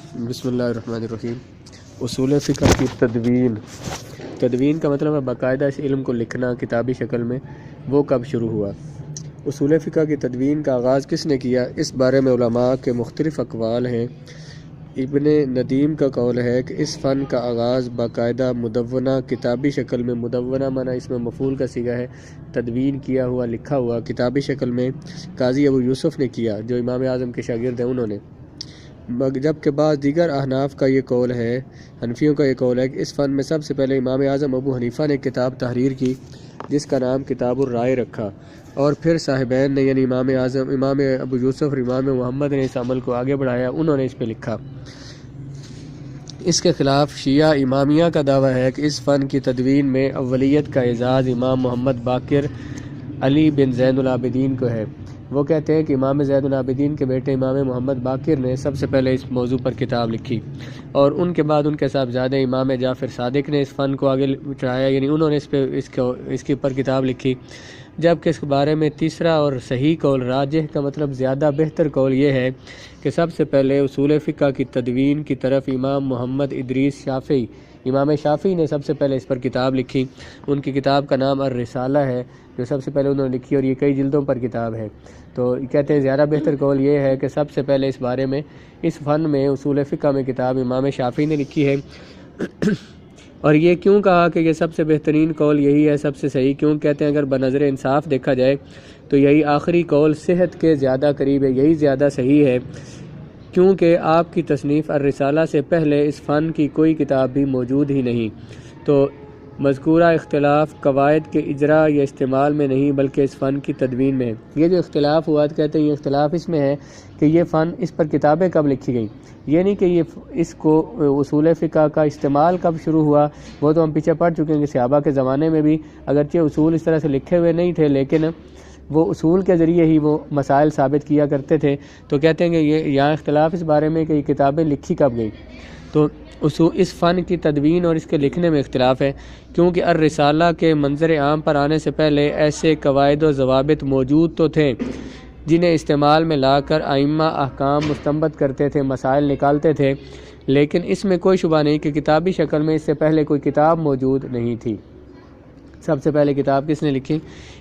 بسم اللہ الرحمن الرحیم۔ اصول فقہ کی تدوین کا مطلب ہے باقاعدہ اس علم کو لکھنا کتابی شکل میں۔ وہ کب شروع ہوا؟ اصول فقہ کی تدوین کا آغاز کس نے کیا؟ اس بارے میں علماء کے مختلف اقوال ہیں۔ ابن ندیم کا قول ہے کہ اس فن کا آغاز باقاعدہ مدونہ کتابی شکل میں، مدونہ معنی اس میں مفعول کا صیغہ ہے، تدوین کیا ہوا، لکھا ہوا کتابی شکل میں قاضی ابو یوسف نے کیا، جو امام اعظم کے شاگرد ہیں انہوں نے۔ جبکہ بعض دیگر احناف کا یہ قول ہے، حنفیوں کا یہ قول ہے کہ اس فن میں سب سے پہلے امام اعظم ابو حنیفہ نے کتاب تحریر کی جس کا نام کتاب الرائے رکھا، اور پھر صاحبین نے یعنی امام اعظم، امام ابو یوسف اور امام محمد نے اس عمل کو آگے بڑھایا، انہوں نے اس پہ لکھا۔ اس کے خلاف شیعہ امامیہ کا دعویٰ ہے کہ اس فن کی تدوین میں اولیت کا اعزاز امام محمد باقر علی بن زین العابدین کو ہے۔ وہ کہتے ہیں کہ امام زین العابدین کے بیٹے امام محمد باقر نے سب سے پہلے اس موضوع پر کتاب لکھی، اور ان کے بعد ان کے صاحبزادہ امام جعفر صادق نے اس فن کو آگے چڑھایا، یعنی انہوں نے اس کے اوپر کتاب لکھی۔ جبکہ اس کے بارے میں تیسرا اور صحیح قول، راجح کا مطلب زیادہ بہتر قول یہ ہے کہ سب سے پہلے اصول فقہ کی تدوین کی طرف امام محمد ادریس شافعی، امام شافعی نے سب سے پہلے اس پر کتاب لکھی۔ ان کی کتاب کا نام الرسالہ ہے، جو سب سے پہلے انہوں نے لکھی، اور یہ کئی جلدوں پر کتاب ہے۔ تو کہتے ہیں زیادہ بہتر قول یہ ہے کہ سب سے پہلے اس بارے میں، اس فن میں، اصول فقہ میں کتاب امام شافعی نے لکھی ہے۔ اور یہ کیوں کہا کہ یہ سب سے بہترین قول یہی ہے، سب سے صحیح؟ کیوں کہتے ہیں اگر بنظر انصاف دیکھا جائے تو یہی آخری قول صحت کے زیادہ قریب ہے، یہی زیادہ صحیح ہے، کیونکہ آپ کی تصنیف الرسالہ سے پہلے اس فن کی کوئی کتاب بھی موجود ہی نہیں۔ تو مذکورہ اختلاف قواعد کے اجراء یا استعمال میں نہیں بلکہ اس فن کی تدوین میں ہے۔ یہ جو اختلاف ہوا، کہتے ہیں یہ اختلاف اس میں ہے کہ یہ فن، اس پر کتابیں کب لکھی گئیں، یہ نہیں کہ اس کو اصول فقہ کا استعمال کب شروع ہوا۔ وہ تو ہم پیچھے پڑھ چکے ہیں کہ صحابہ کے زمانے میں بھی اگرچہ اصول اس طرح سے لکھے ہوئے نہیں تھے، لیکن وہ اصول کے ذریعے ہی وہ مسائل ثابت کیا کرتے تھے۔ تو کہتے ہیں کہ یہاں اختلاف اس بارے میں کہ یہ کتابیں لکھی کب گئیں۔ تو اس فن کی تدوین اور اس کے لکھنے میں اختلاف ہے، کیونکہ الرسالہ کے منظر عام پر آنے سے پہلے ایسے قواعد و ضوابط موجود تو تھے جنہیں استعمال میں لا کر ائمہ احکام مستنبط کرتے تھے، مسائل نکالتے تھے، لیکن اس میں کوئی شبہ نہیں کہ کتابی شکل میں اس سے پہلے کوئی کتاب موجود نہیں تھی۔ سب سے پہلے کتاب کس نے لکھی؟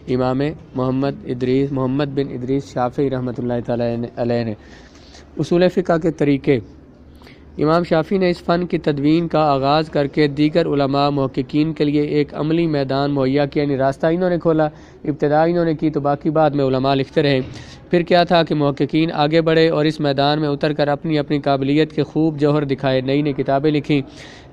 امام محمد بن ادریس شافعی رحمۃ اللہ تعالی علیہ نے۔ اصول فقہ کے طریقے: امام شافعی نے اس فن کی تدوین کا آغاز کر کے دیگر علماء محققین کے لیے ایک عملی میدان مہیا کیا، یعنی راستہ انہوں نے کھولا، ابتدا انہوں نے کی تو باقی بعد میں علماء لکھتے رہے۔ پھر کیا تھا کہ محققین آگے بڑھے اور اس میدان میں اتر کر اپنی اپنی قابلیت کے خوب جوہر دکھائے، نئی نئی کتابیں لکھیں،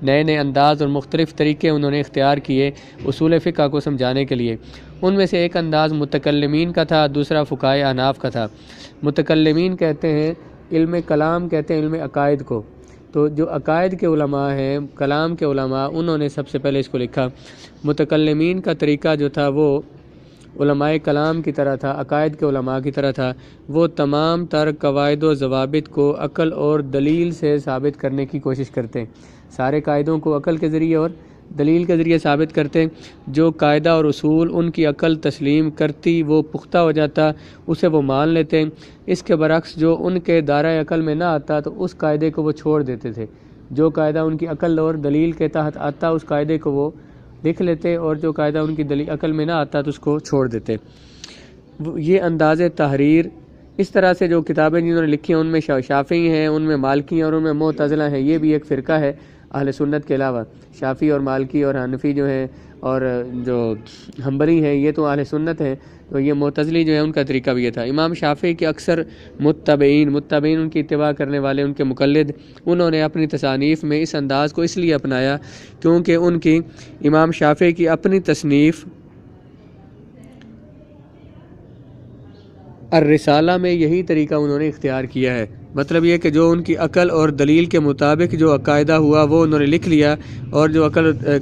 نئے نئے انداز اور مختلف طریقے انہوں نے اختیار کیے اصول فقہ کو سمجھانے کے لیے۔ ان میں سے ایک انداز متکلمین کا تھا، دوسرا فقہائے احناف کا تھا۔ متکلمین کہتے ہیں علم کلام، کہتے ہیں علم عقائد کو۔ تو جو عقائد کے علماء ہیں، کلام کے علماء، انہوں نے سب سے پہلے اس کو لکھا۔ متکلمین کا طریقہ جو تھا وہ علماء کلام کی طرح تھا، عقائد کے علماء کی طرح تھا۔ وہ تمام تر قواعد و ضوابط کو عقل اور دلیل سے ثابت کرنے کی کوشش کرتے ہیں، سارے قاعدوں کو عقل کے ذریعے اور دلیل کے ذریعے ثابت کرتے ہیں۔ جو قاعدہ اور اصول ان کی عقل تسلیم کرتی، وہ پختہ ہو جاتا، اسے وہ مان لیتے ہیں۔ اس کے برعکس جو ان کے دائرۂ عقل میں نہ آتا تو اس قاعدے کو وہ چھوڑ دیتے تھے۔ جو قاعدہ ان کی عقل اور دلیل کے تحت آتا اس قاعدے کو وہ لکھ لیتے، اور جو قاعدہ ان کی عقل میں نہ آتا تو اس کو چھوڑ دیتے۔ یہ انداز تحریر، اس طرح سے جو کتابیں جنہوں نے لکھی ہیں ان میں شافعی ہیں، ان میں مالکی ہیں، اور ان میں معتزلہ ہیں۔ یہ بھی ایک فرقہ ہے اہل سنت کے علاوہ۔ شافعی اور مالکی اور حنفی جو ہیں اور جو حنبلی ہیں یہ تو اہل سنت ہیں، تو یہ معتزلی جو ہے ان کا طریقہ بھی یہ تھا۔ امام شافعی کے اکثر متبعین ان کی اتباع کرنے والے، ان کے مقلد، انہوں نے اپنی تصانیف میں اس انداز کو اس لیے اپنایا کیونکہ ان کی امام شافعی کی اپنی تصنیف الرسالہ میں یہی طریقہ انہوں نے اختیار کیا ہے۔ مطلب یہ کہ جو ان کی عقل اور دلیل کے مطابق جو قاعدہ ہوا وہ انہوں نے لکھ لیا، اور جو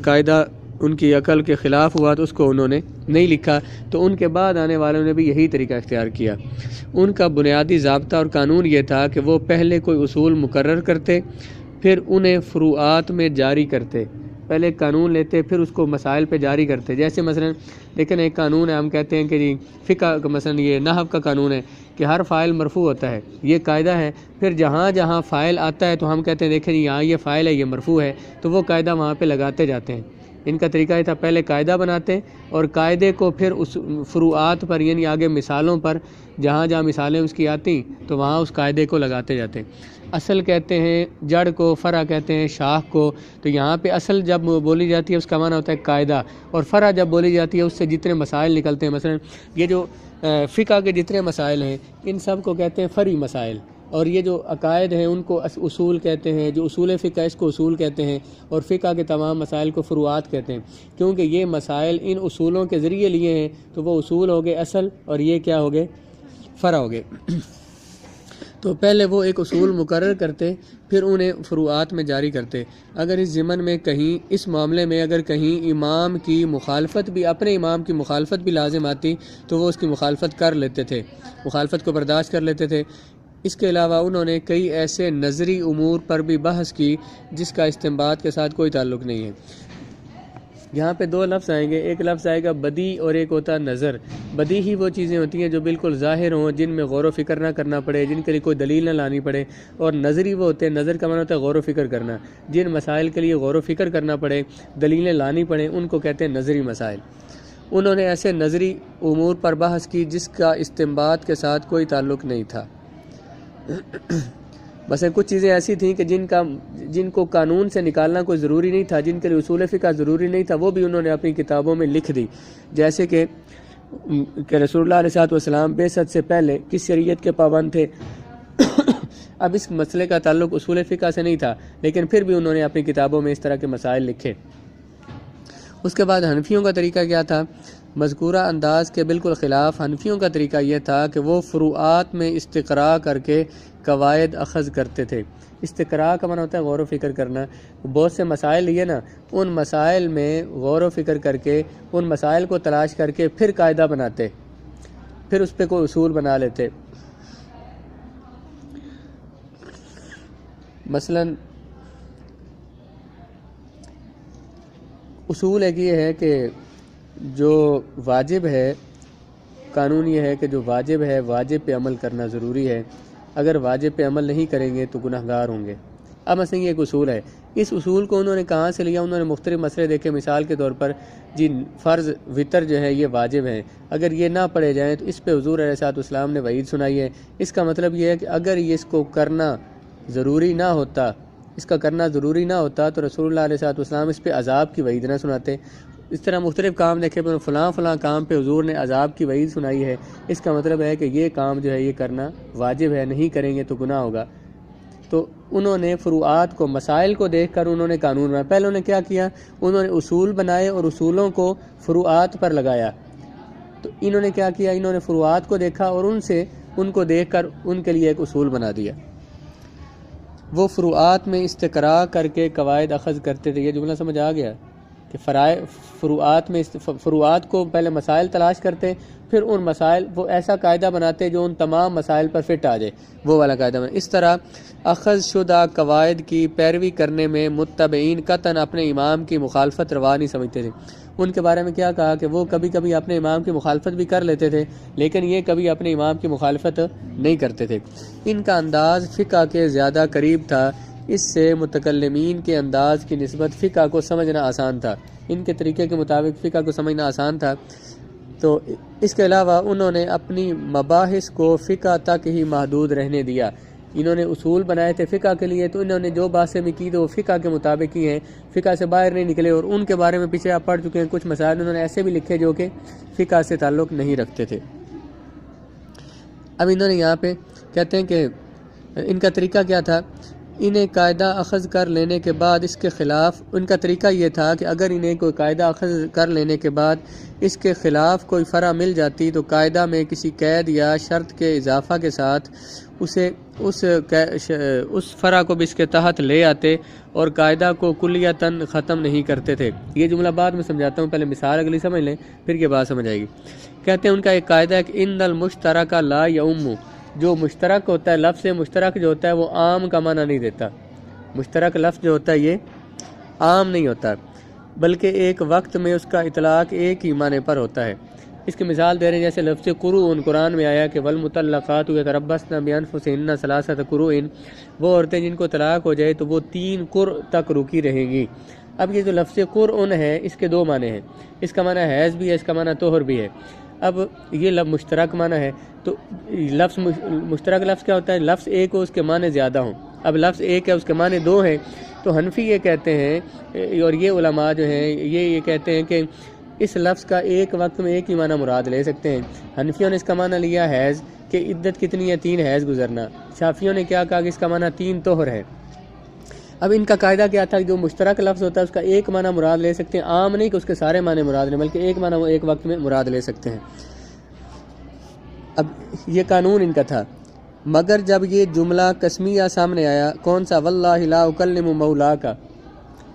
قاعدہ ان کی عقل کے خلاف ہوا تو اس کو انہوں نے نہیں لکھا۔ تو ان کے بعد آنے والوں نے بھی یہی طریقہ اختیار کیا۔ ان کا بنیادی ضابطہ اور قانون یہ تھا کہ وہ پہلے کوئی اصول مقرر کرتے، پھر انہیں فروعات میں جاری کرتے۔ پہلے قانون لیتے پھر اس کو مسائل پہ جاری کرتے۔ جیسے مثلا لیکن ایک قانون ہے، ہم کہتے ہیں کہ جی فقہ کا مثلا یہ نحو کا قانون ہے کہ ہر فاعل مرفوع ہوتا ہے، یہ قاعدہ ہے۔ پھر جہاں جہاں فاعل آتا ہے تو ہم کہتے ہیں دیکھیں یہاں یہ فاعل ہے، یہ مرفوع ہے، تو وہ قاعدہ وہاں پہ لگاتے جاتے ہیں۔ ان کا طریقہ یہ تھا، پہلے قاعدہ بناتے اور قاعدے کو پھر اس فروعات پر یعنی آگے مثالوں پر جہاں جہاں مثالیں اس کی آتی تو وہاں اس قاعدے کو لگاتے جاتے ہیں۔ اصل کہتے ہیں جڑ کو، فرع کہتے ہیں شاخ کو، تو یہاں پہ اصل جب بولی جاتی ہے اس کا معنی ہوتا ہے قاعدہ، اور فرع جب بولی جاتی ہے اس سے جتنے مسائل نکلتے ہیں، مثلا یہ جو فقہ کے جتنے مسائل ہیں ان سب کو کہتے ہیں فرعی مسائل، اور یہ جو عقائد ہیں ان کو اصول کہتے ہیں، جو اصول فقہ اس کو اصول کہتے ہیں، اور فقہ کے تمام مسائل کو فروعات کہتے ہیں، کیونکہ یہ مسائل ان اصولوں کے ذریعے لیے ہیں تو وہ اصول ہو گئے اصل، اور یہ کیا ہو گئے؟ فرع ہو گئے۔ تو پہلے وہ ایک اصول مقرر کرتے، پھر انہیں فروعات میں جاری کرتے۔ اگر اس ضمن میں کہیں اس معاملے میں اگر کہیں امام کی مخالفت بھی، اپنے امام کی مخالفت بھی لازم آتی تو وہ اس کی مخالفت کر لیتے تھے، مخالفت کو برداشت کر لیتے تھے۔ اس کے علاوہ انہوں نے کئی ایسے نظری امور پر بھی بحث کی جس کا استنباط کے ساتھ کوئی تعلق نہیں ہے۔ یہاں پہ دو لفظ آئیں گے، ایک لفظ آئے گا بدی اور ایک ہوتا ہے نظر۔ بدی ہی وہ چیزیں ہوتی ہیں جو بالکل ظاہر ہوں، جن میں غور و فکر نہ کرنا پڑے، جن کے لیے کوئی دلیل نہ لانی پڑے، اور نظری وہ ہوتے ہیں، نظر کا معنی ہوتا ہے غور و فکر کرنا، جن مسائل کے لیے غور و فکر کرنا پڑے، دلیلیں لانی پڑیں، ان کو کہتے ہیں نظری مسائل۔ انہوں نے ایسے نظری امور پر بحث کی جس کا استنباط کے ساتھ کوئی تعلق نہیں تھا۔ بس کچھ چیزیں ایسی تھیں کہ جن کو قانون سے نکالنا کوئی ضروری نہیں تھا، جن کے لیے اصول فقہ ضروری نہیں تھا، وہ بھی انہوں نے اپنی کتابوں میں لکھ دی، جیسے کہ رسول اللہ علیہ والسلام بعثت سے پہلے کس شریعت کے پابند تھے۔ اب اس مسئلے کا تعلق اصول فقہ سے نہیں تھا، لیکن پھر بھی انہوں نے اپنی کتابوں میں اس طرح کے مسائل لکھے۔ اس کے بعد حنفیوں کا طریقہ کیا تھا؟ مذکورہ انداز کے بالکل خلاف حنفیوں کا طریقہ یہ تھا کہ وہ فروعات میں استقراء کر کے قواعد اخذ کرتے تھے۔ استقراء کا معنی ہوتا ہے غور و فکر کرنا۔ بہت سے مسائل لیے نا، ان مسائل میں غور و فکر کر کے، ان مسائل کو تلاش کر کے پھر قاعدہ بناتے، پھر اس پہ کوئی اصول بنا لیتے۔ مثلا اصول ایک یہ ہے کہ جو واجب ہے، قانون یہ ہے کہ جو واجب ہے واجب پہ عمل کرنا ضروری ہے، اگر واجب پہ عمل نہیں کریں گے تو گناہ گار ہوں گے۔ اب مثلا یہ ایک اصول ہے، اس اصول کو انہوں نے کہاں سے لیا؟ انہوں نے مختلف مسئلے دیکھے، مثال کے طور پر فرض وطر جو ہے یہ واجب ہیں، اگر یہ نہ پڑھے جائیں تو اس پہ حضور علیہ الصلوۃ والسلام نے وعید سنائی ہے۔ اس کا مطلب یہ ہے کہ اگر یہ اس کو کرنا ضروری نہ ہوتا، اس کا کرنا ضروری نہ ہوتا تو رسول اللہ علیہ الصلوۃ والسلام اس پہ عذاب کی وعید نہ سناتے۔ اس طرح مختلف کام دیکھے، فلاں کام پہ حضور نے عذاب کی وعید سنائی ہے، اس کا مطلب ہے کہ یہ کام جو ہے یہ کرنا واجب ہے، نہیں کریں گے تو گناہ ہوگا۔ تو انہوں نے فروعات کو، مسائل کو دیکھ کر انہوں نے قانون بنایا۔ پہلے انہوں نے کیا کیا؟ انہوں نے اصول بنائے اور اصولوں کو فروعات پر لگایا۔ تو انہوں نے کیا کیا؟ انہوں نے فروعات کو دیکھا اور ان کو دیکھ کر ان کے لیے ایک اصول بنا دیا۔ وہ فروعات میں استقراء کر کے قواعد اخذ کرتے تھے۔ یہ جملہ سمجھ آ گیا کہ فروعات کو پہلے مسائل تلاش کرتے، پھر ان مسائل وہ ایسا قاعدہ بناتے جو ان تمام مسائل پر فٹ آ جائے، وہ والا قاعدہ بنا۔ اس طرح اخذ شدہ قواعد کی پیروی کرنے میں متبعین قطعاً اپنے امام کی مخالفت روا نہیں سمجھتے تھے۔ ان کے بارے میں کیا کہا کہ وہ کبھی کبھی اپنے امام کی مخالفت بھی کر لیتے تھے، لیکن یہ کبھی اپنے امام کی مخالفت نہیں کرتے تھے۔ ان کا انداز فقہ کے زیادہ قریب تھا، اس سے متکلمین کے انداز کی نسبت فقہ کو سمجھنا آسان تھا، ان کے طریقے کے مطابق فقہ کو سمجھنا آسان تھا۔ تو اس کے علاوہ انہوں نے اپنی مباحث کو فقہ تک ہی محدود رہنے دیا۔ انہوں نے اصول بنائے تھے فقہ کے لیے، تو انہوں نے جو باتیں بھی کی تو وہ فقہ کے مطابق ہی ہیں، فقہ سے باہر نہیں نکلے، اور ان کے بارے میں پیچھے آپ پڑھ چکے ہیں کچھ مسائل انہوں نے ایسے بھی لکھے جو کہ فقہ سے تعلق نہیں رکھتے تھے۔ اب انہوں نے یہاں پہ کہتے ہیں کہ ان کا طریقہ کیا تھا؟ انہیں قاعدہ اخذ کر لینے کے بعد اس کے خلاف، ان کا طریقہ یہ تھا کہ اگر انہیں کوئی قاعدہ اخذ کر لینے کے بعد اس کے خلاف کوئی فرع مل جاتی تو قاعدہ میں کسی قید یا شرط کے اضافہ کے ساتھ اس فرع کو بھی اس کے تحت لے آتے اور قاعدہ کو کلیتاً ختم نہیں کرتے تھے۔ یہ جملہ بعد میں سمجھاتا ہوں، پہلے مثال اگلی سمجھ لیں پھر یہ بات سمجھ آئے گی۔ کہتے ہیں ان کا ایک قاعدہ ہے کہ ان المشترک لا یعم، جو مشترک ہوتا ہے، لفظ مشترک جو ہوتا ہے وہ عام کا معنی نہیں دیتا۔ مشترک لفظ جو ہوتا ہے یہ عام نہیں ہوتا، بلکہ ایک وقت میں اس کا اطلاق ایک ہی معنی پر ہوتا ہے۔ اس کی مثال دے رہے ہیں جیسے لفظ قرؤن قرآن میں آیا کہ والمطلقات یتربصن بانفسہن ثلاثۃ قروء، وہ عورتیں جن کو طلاق ہو جائے تو وہ 3 قرء تک رکی رہیں گی۔ اب یہ جو لفظ قرؤن ہے اس کے 2 معنی ہیں، اس کا معنی حیض بھی ہے، اس کا معنی طہر بھی ہے۔ اب یہ مشترک معنی ہے، تو لفظ مشترک لفظ کیا ہوتا ہے؟ لفظ ایک ہو اس کے معنی زیادہ ہوں۔ اب لفظ ایک ہے اس کے معنی 2 ہیں، تو حنفی یہ کہتے ہیں اور یہ علماء جو ہیں یہ کہتے ہیں کہ اس لفظ کا ایک وقت میں ایک ہی معنی مراد لے سکتے ہیں۔ حنفیوں نے اس کا معنی لیا حیض کہ عدت کتنی ہے؟ 3 حیض گزرنا۔ شافیوں نے کیا کہا کہ اس کا معنی 3 طہر ہے۔ اب ان کا قاعدہ کیا تھا کہ جو مشترک لفظ ہوتا ہے اس کا ایک معنی مراد لے سکتے ہیں، عام نہیں کہ اس کے سارے معنی مراد لیں، بلکہ ایک معنی وہ ایک وقت میں مراد لے سکتے ہیں۔ اب یہ قانون ان کا تھا، مگر جب یہ جملہ قسمیہ سامنے آیا، کون سا؟ واللہ لا اکلم مولاک،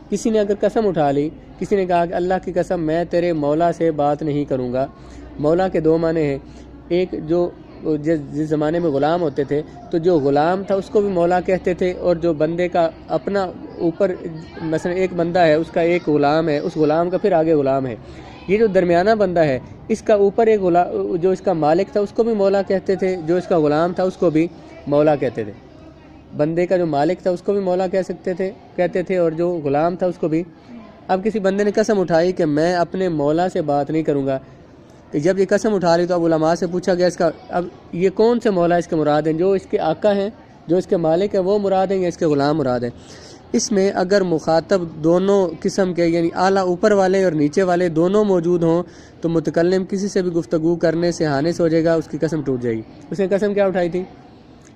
کسی نے اگر قسم اٹھا لی، کسی نے کہا کہ اللہ کی قسم میں تیرے مولا سے بات نہیں کروں گا۔ مولا کے 2 معنی ہیں، ایک جو جس زمانے میں غلام ہوتے تھے تو جو غلام تھا اس کو بھی مولا کہتے تھے، اور جو بندے کا اپنا اوپر مثلا ایک بندہ ہے اس کا ایک غلام ہے، اس غلام کا پھر آگے غلام ہے، یہ جو درمیانہ بندہ ہے اس کا اوپر ایک جو اس کا مالک تھا اس کو بھی مولا کہتے تھے، جو اس کا غلام تھا اس کو بھی مولا کہتے تھے۔ بندے کا جو مالک تھا اس کو بھی مولا کہتے تھے اور جو غلام تھا اس کو بھی۔ اب کسی بندے نے قسم اٹھائی کہ میں اپنے مولا سے بات نہیں کروں گا، کہ جب یہ قسم اٹھا لی تو اب علماء سے پوچھا گیا اس کا اب یہ کون سے مولا اس کے مراد ہیں؟ جو اس کے آقا ہیں، جو اس کے مالک ہیں وہ مراد ہیں یا اس کے غلام مراد ہیں؟ اس میں اگر مخاطب دونوں قسم کے یعنی اعلیٰ اوپر والے اور نیچے والے دونوں موجود ہوں تو متکلم کسی سے بھی گفتگو کرنے سے حانث ہو جائے گا، اس کی قسم ٹوٹ جائے گی۔ اس نے قسم کیا اٹھائی تھی؟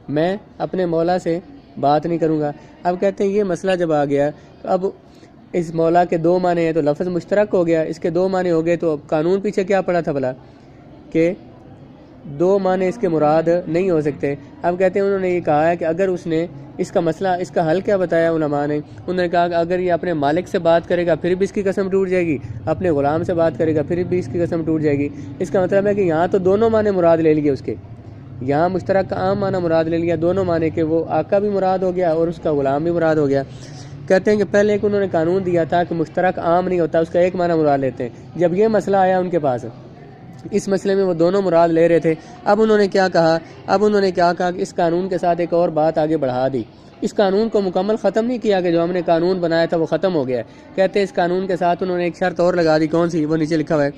میں اپنے مولا سے بات نہیں کروں گا۔ اب کہتے ہیں یہ مسئلہ جب آ گیا اب اس مولا کے 2 معنی ہیں تو لفظ مشترک ہو گیا، اس کے 2 معنی ہو گئے، تو اب قانون پیچھے کیا پڑا تھا بھلا کہ 2 معنی اس کے مراد نہیں ہو سکتے۔ اب کہتے ہیں انہوں نے یہ کہا ہے کہ اگر اس نے اس کا مسئلہ اس کا حل کیا بتایا علماء نے، انہوں نے کہا کہ اگر یہ اپنے مالک سے بات کرے گا پھر بھی اس کی قسم ٹوٹ جائے گی، اپنے غلام سے بات کرے گا پھر بھی اس کی قسم ٹوٹ جائے گی۔ اس کا مطلب ہے کہ یہاں تو دونوں معنی مراد لے لیے اس کے، یہاں مشترک کا عام معنی مراد لے لیا، دونوں معنی کہ وہ آقا بھی مراد ہو گیا اور اس کا غلام بھی مراد ہو گیا۔ کہتے ہیں کہ پہلے ایک انہوں نے قانون دیا تھا کہ مشترک عام نہیں ہوتا، اس کا ایک معنی مراد لیتے ہیں۔ جب یہ مسئلہ آیا ان کے پاس، اس مسئلے میں وہ دونوں مراد لے رہے تھے، اب انہوں نے کیا کہا کہ اس قانون کے ساتھ ایک اور بات آگے بڑھا دی۔ اس قانون کو مکمل ختم نہیں کیا کہ جو ہم نے قانون بنایا تھا وہ ختم ہو گیا ہے۔ کہتے ہیں اس قانون کے ساتھ انہوں نے ایک شرط اور لگا دی، کون سی؟ وہ نیچے لکھا ہوا ہے،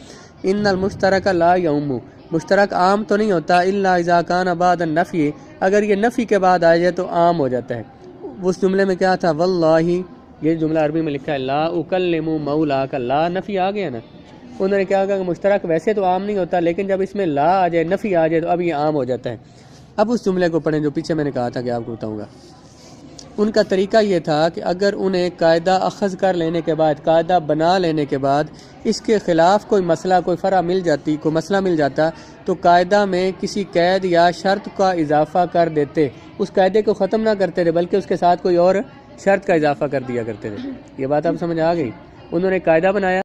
ان المشترک لا یعم، مشترک عام تو نہیں ہوتا، الا اذا کان بعد النفی، اگر یہ نفی کے بعد آ جائے تو عام ہو جاتا ہے۔ اس جملے میں کیا تھا؟ واللہ، یہ جملہ عربی میں لکھا ہے لا اکلم مولا کا، لا نفی آ گیا نا۔ انہوں نے کیا کہا کہ مشترک ویسے تو عام نہیں ہوتا لیکن جب اس میں لا آ جائے، نفی آ جائے تو اب یہ عام ہو جاتا ہے۔ اب اس جملے کو پڑھیں جو پیچھے میں نے کہا تھا کہ آپ کو بتاؤں گا۔ ان کا طریقہ یہ تھا کہ اگر انہیں قاعدہ اخذ کر لینے کے بعد، قاعدہ بنا لینے کے بعد اس کے خلاف کوئی مسئلہ، کوئی فرع مل جاتی، کوئی مسئلہ مل جاتا تو قاعدہ میں کسی قید یا شرط کا اضافہ کر دیتے، اس قاعدے کو ختم نہ کرتے تھے بلکہ اس کے ساتھ کوئی اور شرط کا اضافہ کر دیا کرتے تھے۔ یہ بات آپ سمجھ آ گئی؟ انہوں نے قاعدہ بنایا